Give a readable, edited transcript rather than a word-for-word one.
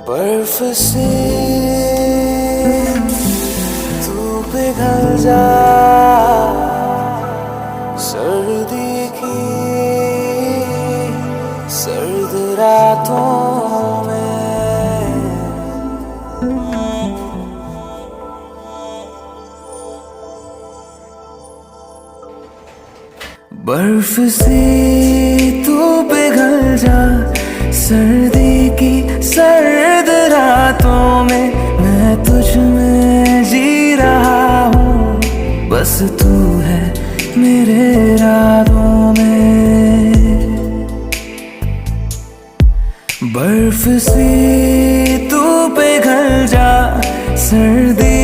बर्फ से तू पिघल जा सर्दी की सर्द रातों में। बर्फ से तू पिघल जा सर्दी की सर्द रातों में। मैं तुझ में जी रहा हूँ, बस तू है मेरे रातों में। बर्फ से तू पिघल जा सर्दी